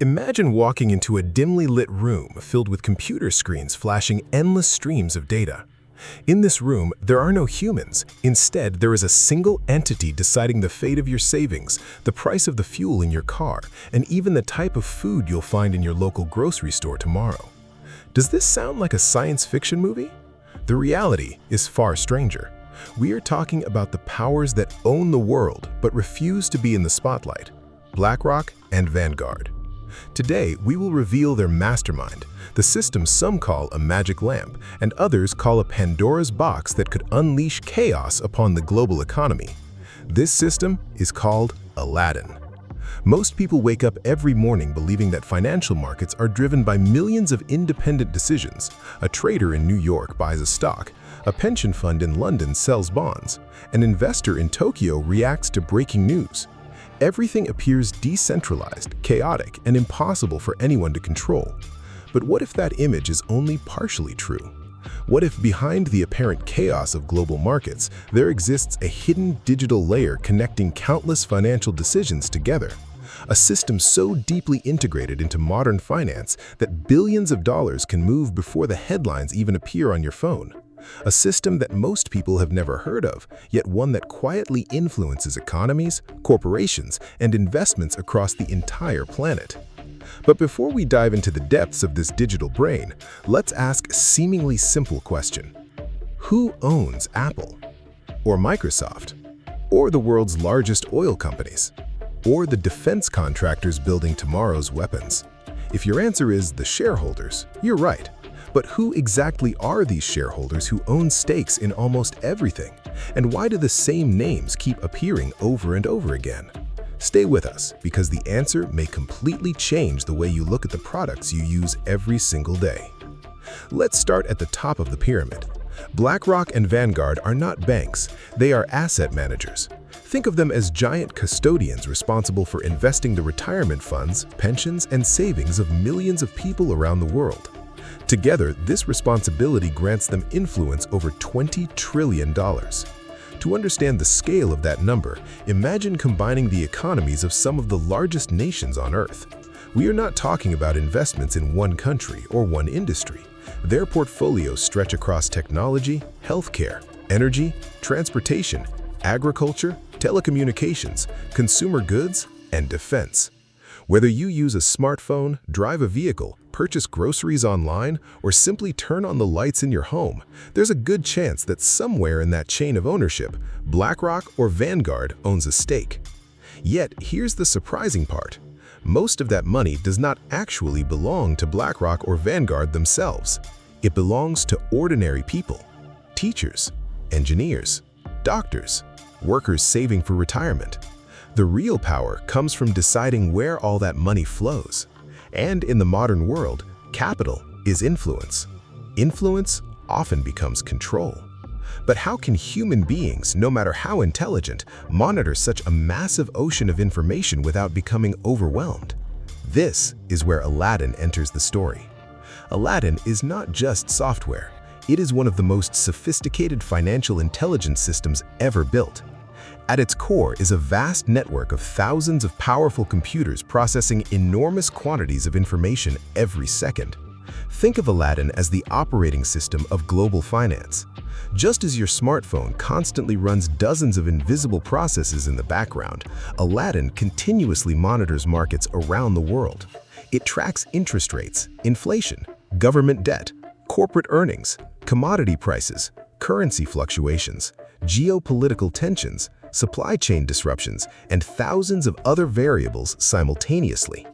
Imagine walking into a dimly lit room filled with computer screens flashing endless streams of data. In this room, there are no humans. Instead, there is a single entity deciding the fate of your savings, the price of the fuel in your car, and even the type of food you'll find in your local grocery store tomorrow. Does this sound like a science fiction movie? The reality is far stranger. We are talking about the powers that own the world but refuse to be in the spotlight: BlackRock and Vanguard. Today, we will reveal their mastermind, the system some call a magic lamp and others call a Pandora's box that could unleash chaos upon the global economy. This system is called Aladdin. Most people wake up every morning believing that financial markets are driven by millions of independent decisions. A trader in New York buys a stock, a pension fund in London sells bonds, an investor in Tokyo reacts to breaking news. Everything appears decentralized, chaotic, and impossible for anyone to control. But what if that image is only partially true? What if behind the apparent chaos of global markets, there exists a hidden digital layer connecting countless financial decisions together? A system so deeply integrated into modern finance that billions of dollars can move before the headlines even appear on your phone. A system that most people have never heard of, yet one that quietly influences economies, corporations, and investments across the entire planet. But before we dive into the depths of this digital brain, let's ask a seemingly simple question. Who owns Apple? Or Microsoft? Or the world's largest oil companies? Or the defense contractors building tomorrow's weapons? If your answer is the shareholders, you're right. But who exactly are these shareholders who own stakes in almost everything? And why do the same names keep appearing over and over again? Stay with us, because the answer may completely change the way you look at the products you use every single day. Let's start at the top of the pyramid. BlackRock and Vanguard are not banks, they are asset managers. Think of them as giant custodians responsible for investing the retirement funds, pensions, and savings of millions of people around the world. Together, this responsibility grants them influence over $20 trillion. To understand the scale of that number, imagine combining the economies of some of the largest nations on Earth. We are not talking about investments in one country or one industry. Their portfolios stretch across technology, healthcare, energy, transportation, agriculture, telecommunications, consumer goods, and defense. Whether you use a smartphone, drive a vehicle, purchase groceries online, or simply turn on the lights in your home, there's a good chance that somewhere in that chain of ownership, BlackRock or Vanguard owns a stake. Yet, here's the surprising part. Most of that money does not actually belong to BlackRock or Vanguard themselves. It belongs to ordinary people, teachers, engineers, doctors, workers saving for retirement. The real power comes from deciding where all that money flows. And in the modern world, capital is influence. Influence often becomes control. But how can human beings, no matter how intelligent, monitor such a massive ocean of information without becoming overwhelmed? This is where Aladdin enters the story. Aladdin is not just software. It is one of the most sophisticated financial intelligence systems ever built. At its core is a vast network of thousands of powerful computers processing enormous quantities of information every second. Think of Aladdin as the operating system of global finance. Just as your smartphone constantly runs dozens of invisible processes in the background, Aladdin continuously monitors markets around the world. It tracks interest rates, inflation, government debt, corporate earnings, commodity prices, currency fluctuations, geopolitical tensions, supply chain disruptions, and thousands of other variables simultaneously.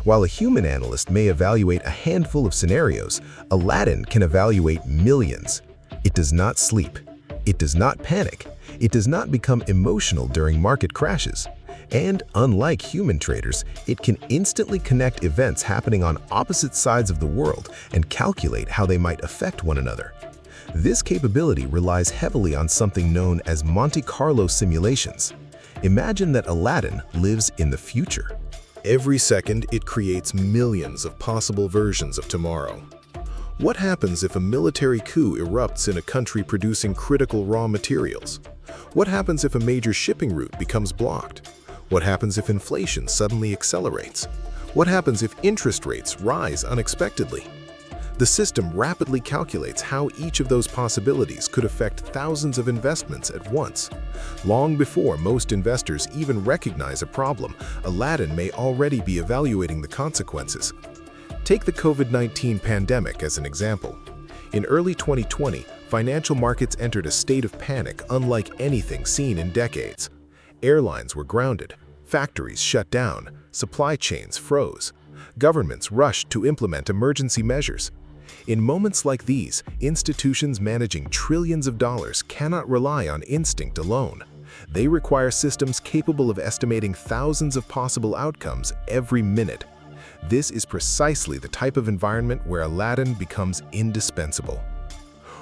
While a human analyst may evaluate a handful of scenarios, Aladdin can evaluate millions. It does not sleep. It does not panic. It does not become emotional during market crashes. And unlike human traders, it can instantly connect events happening on opposite sides of the world and calculate how they might affect one another. This capability relies heavily on something known as Monte Carlo simulations. Imagine that Aladdin lives in the future. Every second, it creates millions of possible versions of tomorrow. What happens if a military coup erupts in a country producing critical raw materials? What happens if a major shipping route becomes blocked? What happens if inflation suddenly accelerates? What happens if interest rates rise unexpectedly? The system rapidly calculates how each of those possibilities could affect thousands of investments at once. Long before most investors even recognize a problem, Aladdin may already be evaluating the consequences. Take the COVID-19 pandemic as an example. In early 2020, financial markets entered a state of panic unlike anything seen in decades. Airlines were grounded, factories shut down, supply chains froze. Governments rushed to implement emergency measures. In moments like these, institutions managing trillions of dollars cannot rely on instinct alone. They require systems capable of estimating thousands of possible outcomes every minute. This is precisely the type of environment where Aladdin becomes indispensable.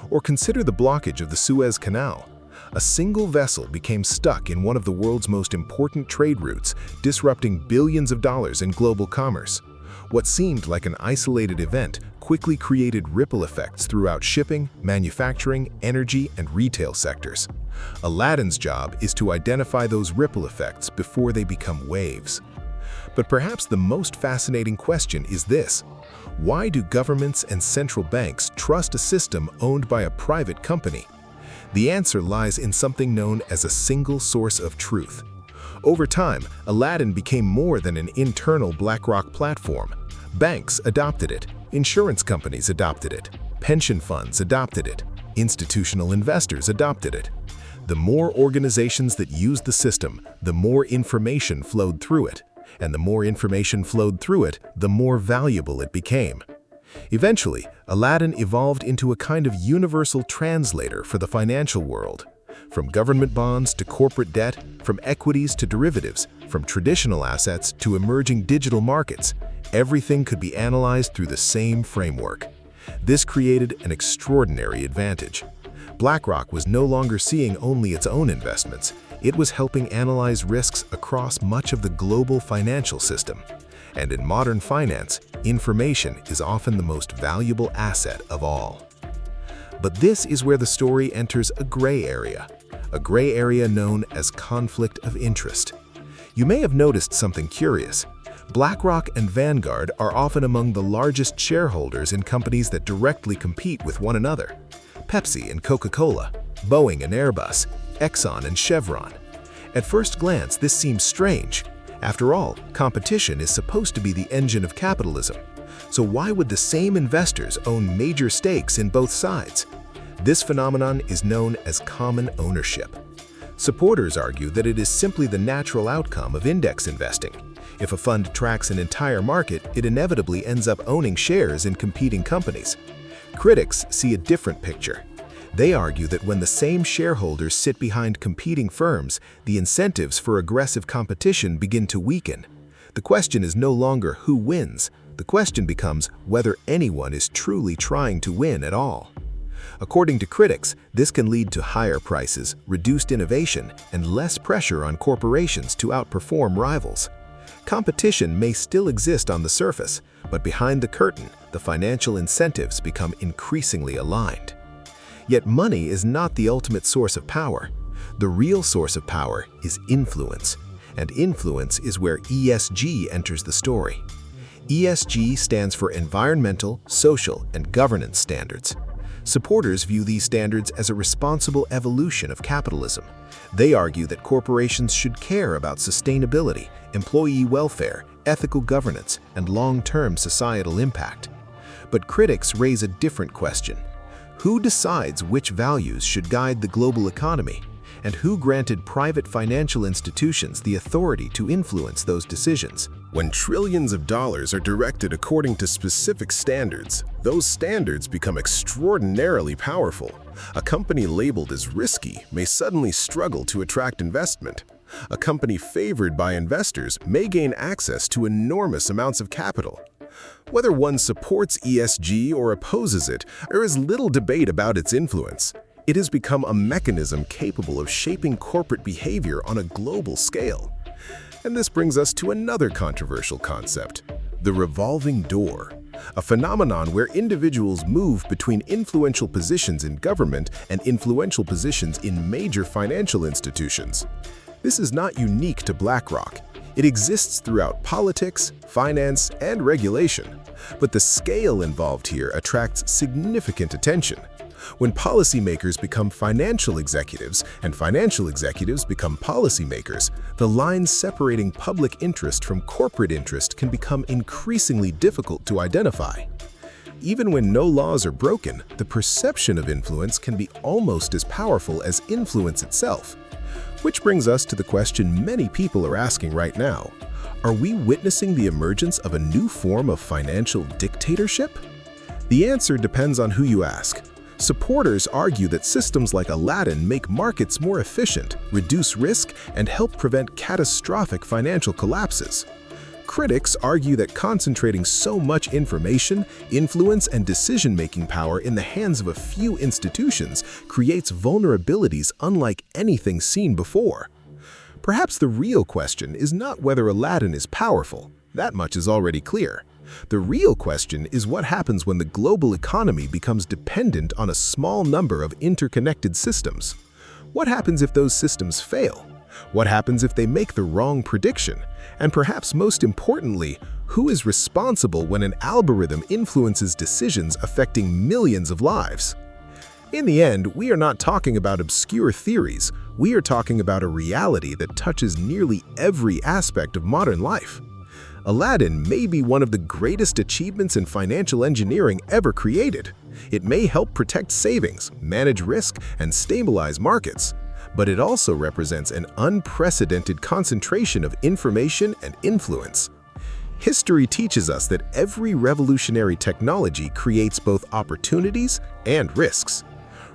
Or consider the blockage of the Suez Canal. A single vessel became stuck in one of the world's most important trade routes, disrupting billions of dollars in global commerce. What seemed like an isolated event quickly created ripple effects throughout shipping, manufacturing, energy, and retail sectors. Aladdin's job is to identify those ripple effects before they become waves. But perhaps the most fascinating question is this: why do governments and central banks trust a system owned by a private company? The answer lies in something known as a single source of truth. Over time, Aladdin became more than an internal BlackRock platform. Banks adopted it, insurance companies adopted it, pension funds adopted it, institutional investors adopted it. The more organizations that used the system, the more information flowed through it. And the more information flowed through it, the more valuable it became. Eventually, Aladdin evolved into a kind of universal translator for the financial world. From government bonds to corporate debt, from equities to derivatives, from traditional assets to emerging digital markets, everything could be analyzed through the same framework. This created an extraordinary advantage. BlackRock was no longer seeing only its own investments. It was helping analyze risks across much of the global financial system. And in modern finance, information is often the most valuable asset of all. But this is where the story enters a gray area known as conflict of interest. You may have noticed something curious. BlackRock and Vanguard are often among the largest shareholders in companies that directly compete with one another. Pepsi and Coca-Cola, Boeing and Airbus, Exxon and Chevron. At first glance, this seems strange. After all, competition is supposed to be the engine of capitalism. So why would the same investors own major stakes in both sides? This phenomenon is known as common ownership. Supporters argue that it is simply the natural outcome of index investing. If a fund tracks an entire market, it inevitably ends up owning shares in competing companies. Critics see a different picture. They argue that when the same shareholders sit behind competing firms, the incentives for aggressive competition begin to weaken. The question is no longer who wins. The question becomes whether anyone is truly trying to win at all. According to critics, this can lead to higher prices, reduced innovation, and less pressure on corporations to outperform rivals. Competition may still exist on the surface, but behind the curtain, the financial incentives become increasingly aligned. Yet money is not the ultimate source of power. The real source of power is influence, and influence is where ESG enters the story. ESG stands for environmental, social, and governance standards. Supporters view these standards as a responsible evolution of capitalism. They argue that corporations should care about sustainability, employee welfare, ethical governance, and long-term societal impact. But critics raise a different question. Who decides which values should guide the global economy? And who granted private financial institutions the authority to influence those decisions? When trillions of dollars are directed according to specific standards, those standards become extraordinarily powerful. A company labeled as risky may suddenly struggle to attract investment. A company favored by investors may gain access to enormous amounts of capital. Whether one supports ESG or opposes it, there is little debate about its influence. It has become a mechanism capable of shaping corporate behavior on a global scale. And this brings us to another controversial concept, the revolving door, a phenomenon where individuals move between influential positions in government and influential positions in major financial institutions. This is not unique to BlackRock. It exists throughout politics, finance, and regulation. But the scale involved here attracts significant attention. When policymakers become financial executives and financial executives become policymakers, the lines separating public interest from corporate interest can become increasingly difficult to identify. Even when no laws are broken, the perception of influence can be almost as powerful as influence itself. Which brings us to the question many people are asking right now. Are we witnessing the emergence of a new form of financial dictatorship? The answer depends on who you ask. Supporters argue that systems like Aladdin make markets more efficient, reduce risk, and help prevent catastrophic financial collapses. Critics argue that concentrating so much information, influence, and decision-making power in the hands of a few institutions creates vulnerabilities unlike anything seen before. Perhaps the real question is not whether Aladdin is powerful. That much is already clear. The real question is what happens when the global economy becomes dependent on a small number of interconnected systems. What happens if those systems fail? What happens if they make the wrong prediction? And perhaps most importantly, who is responsible when an algorithm influences decisions affecting millions of lives? In the end, we are not talking about obscure theories. We are talking about a reality that touches nearly every aspect of modern life. Aladdin may be one of the greatest achievements in financial engineering ever created. It may help protect savings, manage risk, and stabilize markets. But it also represents an unprecedented concentration of information and influence. History teaches us that every revolutionary technology creates both opportunities and risks.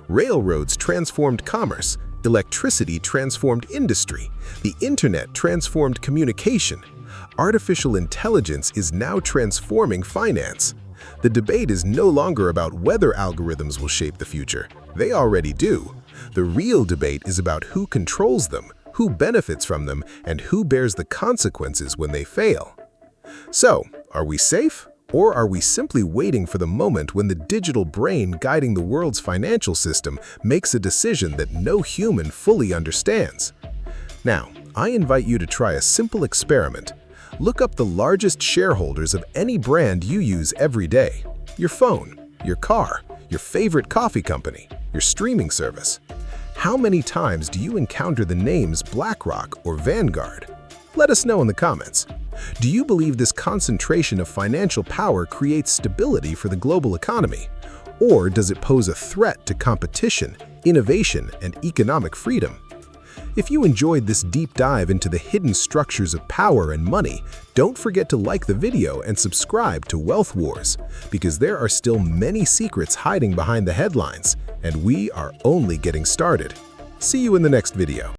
Railroads transformed commerce, electricity transformed industry, the internet transformed communication. Artificial intelligence is now transforming finance. The debate is no longer about whether algorithms will shape the future. They already do. The real debate is about who controls them, who benefits from them, and who bears the consequences when they fail. So, are we safe? Or are we simply waiting for the moment when the digital brain guiding the world's financial system makes a decision that no human fully understands? Now, I invite you to try a simple experiment. Look up the largest shareholders of any brand you use every day. Your phone, your car, your favorite coffee company, your streaming service. How many times do you encounter the names BlackRock or Vanguard? Let us know in the comments. Do you believe this concentration of financial power creates stability for the global economy? Or does it pose a threat to competition, innovation, and economic freedom? If you enjoyed this deep dive into the hidden structures of power and money, don't forget to like the video and subscribe to Wealth Wars, because there are still many secrets hiding behind the headlines, and we are only getting started. See you in the next video.